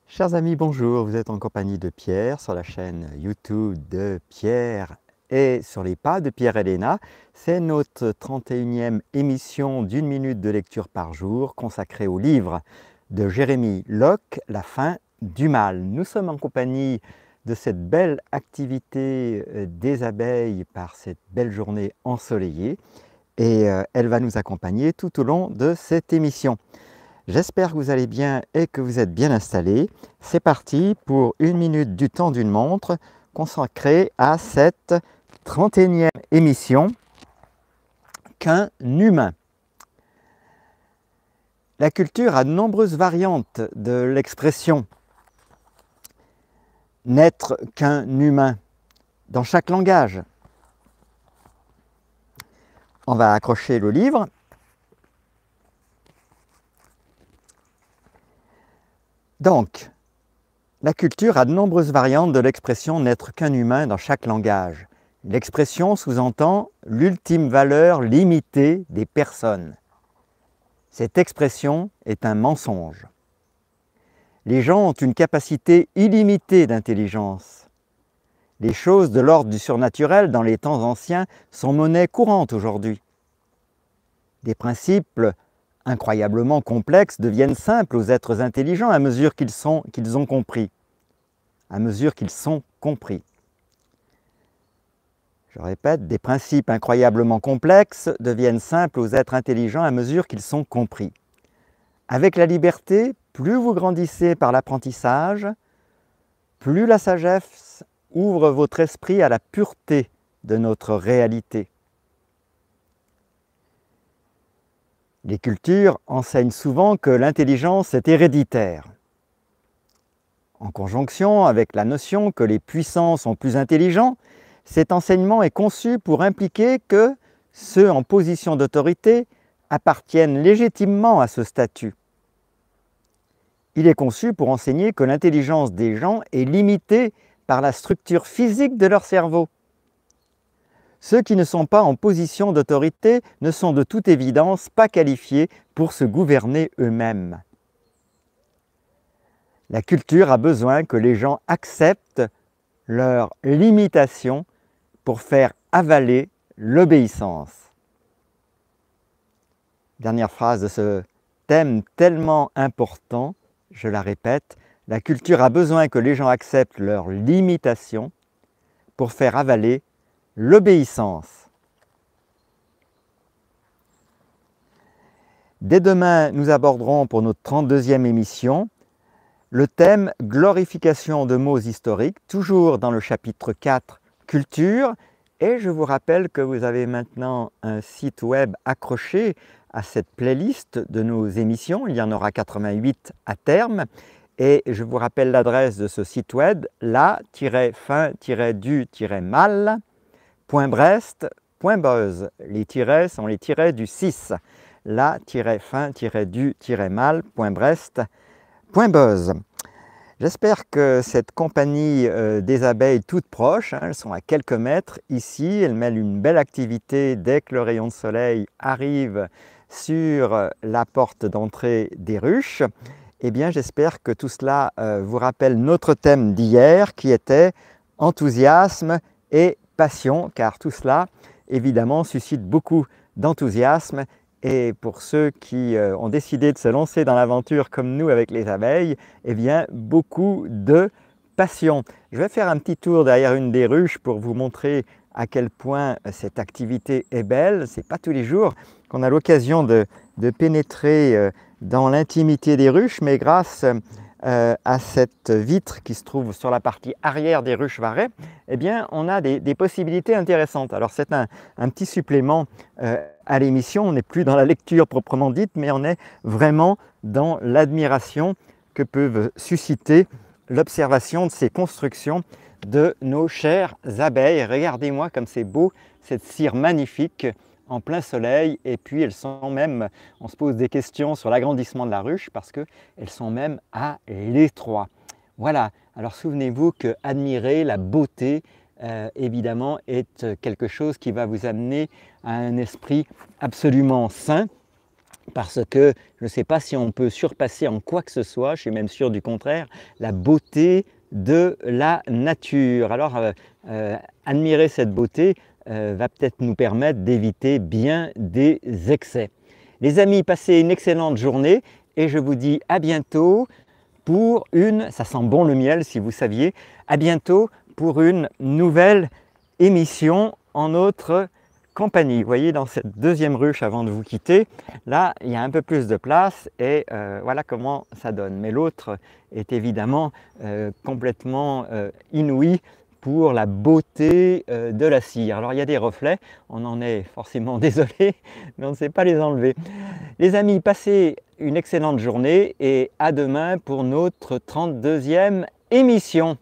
Chers amis, bonjour, vous êtes en compagnie de Pierre sur la chaîne YouTube de Pierre et sur les pas de Pierre et Léna. C'est notre 31e émission d'une minute de lecture par jour consacrée au livre de Jérémie Locke, La fin du mal. Nous sommes en compagnie de cette belle activité des abeilles par cette belle journée ensoleillée et elle va nous accompagner tout au long de cette émission. J'espère que vous allez bien et que vous êtes bien installés. C'est parti pour une minute du temps d'une montre consacrée à cette 31e émission qu'un humain. La culture a de nombreuses variantes de l'expression « n'être qu'un humain » dans chaque langage. On va accrocher le livre. Donc, la culture a de nombreuses variantes de l'expression « n'être qu'un humain » dans chaque langage. L'expression sous-entend l'ultime valeur limitée des personnes. Cette expression est un mensonge. Les gens ont une capacité illimitée d'intelligence. Les choses de l'ordre du surnaturel dans les temps anciens sont monnaie courante aujourd'hui. Des principes incroyablement complexes deviennent simples aux êtres intelligents à mesure qu'ils ont compris. À mesure qu'ils sont compris. Je répète, des principes incroyablement complexes deviennent simples aux êtres intelligents à mesure qu'ils sont compris. Avec la liberté, plus vous grandissez par l'apprentissage, plus la sagesse ouvre votre esprit à la pureté de notre réalité. Les cultures enseignent souvent que l'intelligence est héréditaire. En conjonction avec la notion que les puissants sont plus intelligents, cet enseignement est conçu pour impliquer que ceux en position d'autorité appartiennent légitimement à ce statut. Il est conçu pour enseigner que l'intelligence des gens est limitée par la structure physique de leur cerveau. Ceux qui ne sont pas en position d'autorité ne sont de toute évidence pas qualifiés pour se gouverner eux-mêmes. La culture a besoin que les gens acceptent leurs limitations pour faire avaler l'obéissance. Dernière phrase de ce thème tellement important, je la répète, la culture a besoin que les gens acceptent leurs limitations pour faire avaler l'obéissance. Dès demain, nous aborderons pour notre 32e émission le thème « Glorification de mots historiques », toujours dans le chapitre 4 « Culture ». Et je vous rappelle que vous avez maintenant un site web accroché à cette playlist de nos émissions. Il y en aura 88 à terme. Et je vous rappelle l'adresse de ce site web, la-fin-du-mal.brest.buzz. Les tirets sont les tirets du 6. la-fin-du-mal.brest.buzz. J'espère que cette compagnie des abeilles toutes proches, elles sont à quelques mètres ici, elles mêlent une belle activité dès que le rayon de soleil arrive sur la porte d'entrée des ruches. Eh bien, j'espère que tout cela vous rappelle notre thème d'hier qui était enthousiasme et passion, car tout cela, évidemment, suscite beaucoup d'enthousiasme. Et pour ceux qui ont décidé de se lancer dans l'aventure comme nous avec les abeilles, eh bien, beaucoup de passion. Je vais faire un petit tour derrière une des ruches pour vous montrer à quel point cette activité est belle. Ce n'est pas tous les jours qu'on a l'occasion de pénétrer dans l'intimité des ruches, mais grâce à cette vitre qui se trouve sur la partie arrière des ruches varées, eh bien, on a des possibilités intéressantes. Alors c'est un petit supplément à l'émission, on n'est plus dans la lecture proprement dite, mais on est vraiment dans l'admiration que peuvent susciter l'observation de ces constructions de nos chères abeilles. Regardez-moi comme c'est beau, cette cire magnifique en plein soleil, et puis elles sont même, on se pose des questions sur l'agrandissement de la ruche parce qu'elles sont même à l'étroit. Voilà, alors souvenez-vous que admirer la beauté, évidemment, est quelque chose qui va vous amener à un esprit absolument sain. parce que je ne sais pas si on peut surpasser en quoi que ce soit, je suis même sûr du contraire, la beauté de la nature. Alors, admirer cette beauté va peut-être nous permettre d'éviter bien des excès. Les amis, passez une excellente journée et je vous dis à bientôt pour une, ça sent bon le miel si vous saviez, à bientôt pour une nouvelle émission en notre compagnie. Vous voyez, dans cette deuxième ruche avant de vous quitter, là, il y a un peu plus de place et voilà comment ça donne. Mais l'autre est évidemment complètement inouï pour la beauté de la cire. Alors, il y a des reflets, on en est forcément désolé, mais on ne sait pas les enlever. Les amis, passez une excellente journée et à demain pour notre 32e émission.